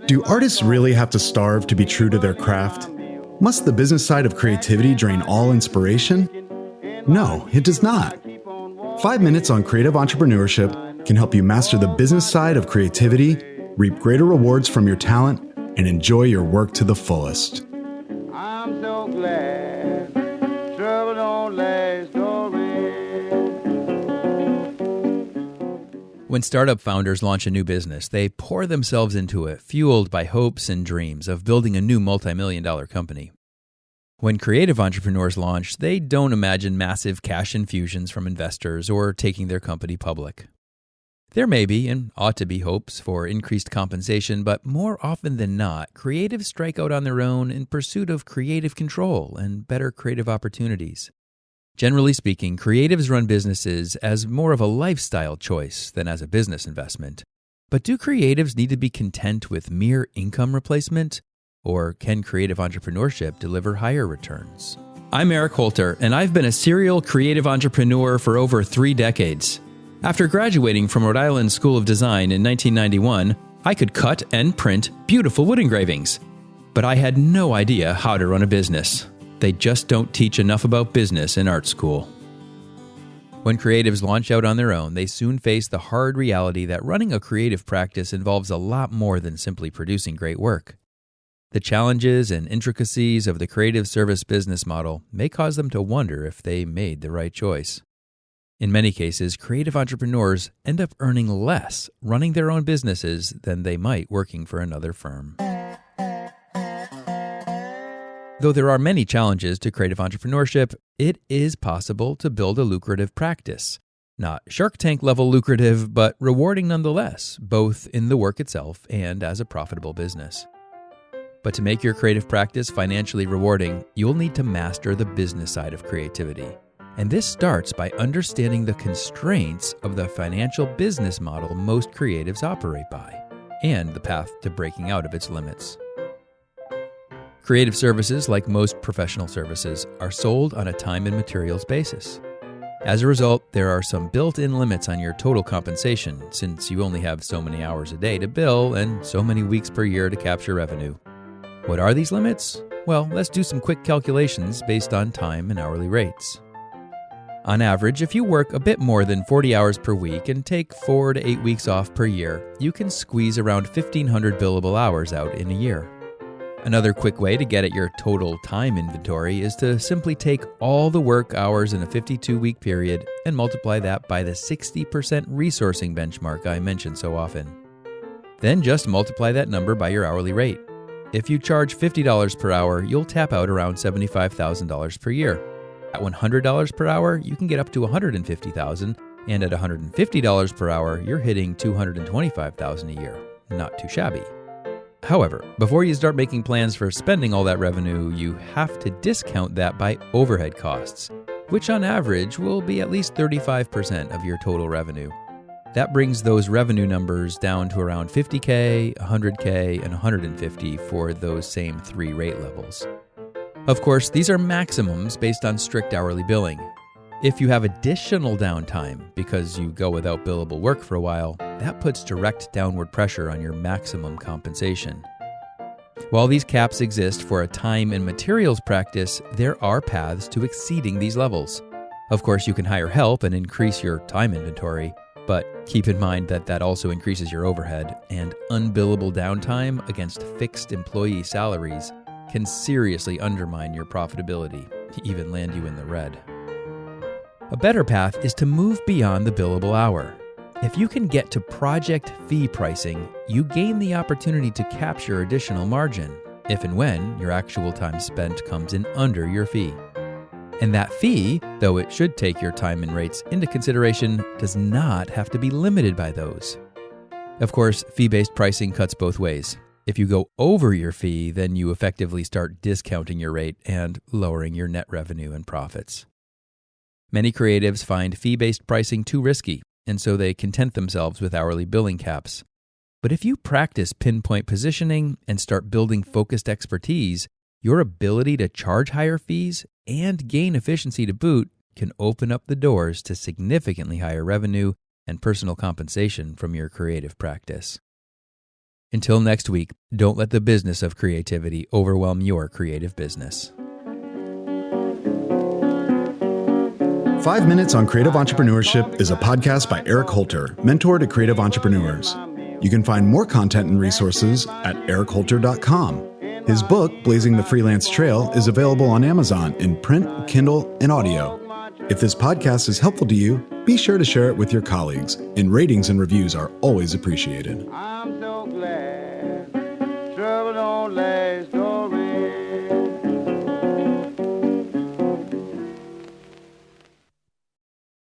Do artists really have to starve to be true to their craft? Must the business side of creativity drain all inspiration? No, it does not. 5 minutes on creative entrepreneurship can help you master the business side of creativity, reap greater rewards from your talent, and enjoy your work to the fullest. I'm so glad trouble don't last always. When startup founders launch a new business, they pour themselves into it, fueled by hopes and dreams of building a new multi-million-dollar company. When creative entrepreneurs launch, they don't imagine massive cash infusions from investors or taking their company public. There may be and ought to be hopes for increased compensation, but more often than not, creatives strike out on their own in pursuit of creative control and better creative opportunities. Generally speaking, creatives run businesses as more of a lifestyle choice than as a business investment. But do creatives need to be content with mere income replacement? Or can creative entrepreneurship deliver higher returns? I'm Eric Holter, and I've been a serial creative entrepreneur for over 3 decades. After graduating from Rhode Island School of Design in 1991, I could cut and print beautiful wood engravings. But I had no idea how to run a business. They just don't teach enough about business in art school. When creatives launch out on their own, they soon face the hard reality that running a creative practice involves a lot more than simply producing great work. The challenges and intricacies of the creative service business model may cause them to wonder if they made the right choice. In many cases, creative entrepreneurs end up earning less running their own businesses than they might working for another firm. Though there are many challenges to creative entrepreneurship, it is possible to build a lucrative practice. Not Shark Tank level lucrative, but rewarding nonetheless, both in the work itself and as a profitable business. But to make your creative practice financially rewarding, you'll need to master the business side of creativity. And this starts by understanding the constraints of the financial business model most creatives operate by, and the path to breaking out of its limits. Creative services, like most professional services, are sold on a time and materials basis. As a result, there are some built-in limits on your total compensation, since you only have so many hours a day to bill and so many weeks per year to capture revenue. What are these limits? Well, let's do some quick calculations based on time and hourly rates. On average, if you work a bit more than 40 hours per week and take 4 to 8 weeks off per year, you can squeeze around 1,500 billable hours out in a year. Another quick way to get at your total time inventory is to simply take all the work hours in a 52-week period and multiply that by the 60% resourcing benchmark I mention so often. Then just multiply that number by your hourly rate. If you charge $50 per hour, you'll tap out around $75,000 per year. At $100 per hour, you can get up to $150,000, and at $150 per hour, you're hitting $225,000 a year. Not too shabby. However, before you start making plans for spending all that revenue, you have to discount that by overhead costs, which on average will be at least 35% of your total revenue. That brings those revenue numbers down to around $50K, $100K, and $150 for those same 3 rate levels. Of course, these are maximums based on strict hourly billing. If you have additional downtime because you go without billable work for a while, that puts direct downward pressure on your maximum compensation. While these caps exist for a time and materials practice, there are paths to exceeding these levels. Of course, you can hire help and increase your time inventory, but keep in mind that that also increases your overhead, and unbillable downtime against fixed employee salaries can seriously undermine your profitability, even land you in the red. A better path is to move beyond the billable hour. If you can get to project fee pricing, you gain the opportunity to capture additional margin, if and when your actual time spent comes in under your fee. And that fee, though it should take your time and rates into consideration, does not have to be limited by those. Of course, fee-based pricing cuts both ways. If you go over your fee, then you effectively start discounting your rate and lowering your net revenue and profits. Many creatives find fee-based pricing too risky, and so they content themselves with hourly billing caps. But if you practice pinpoint positioning and start building focused expertise, your ability to charge higher fees and gain efficiency to boot can open up the doors to significantly higher revenue and personal compensation from your creative practice. Until next week, don't let the business of creativity overwhelm your creative business. 5 Minutes on Creative Entrepreneurship is a podcast by Eric Holter, mentor to creative entrepreneurs. You can find more content and resources at erichholter.com. His book, Blazing the Freelance Trail, is available on Amazon in print, Kindle, and audio. If this podcast is helpful to you, be sure to share it with your colleagues, and ratings and reviews are always appreciated. I'm so glad.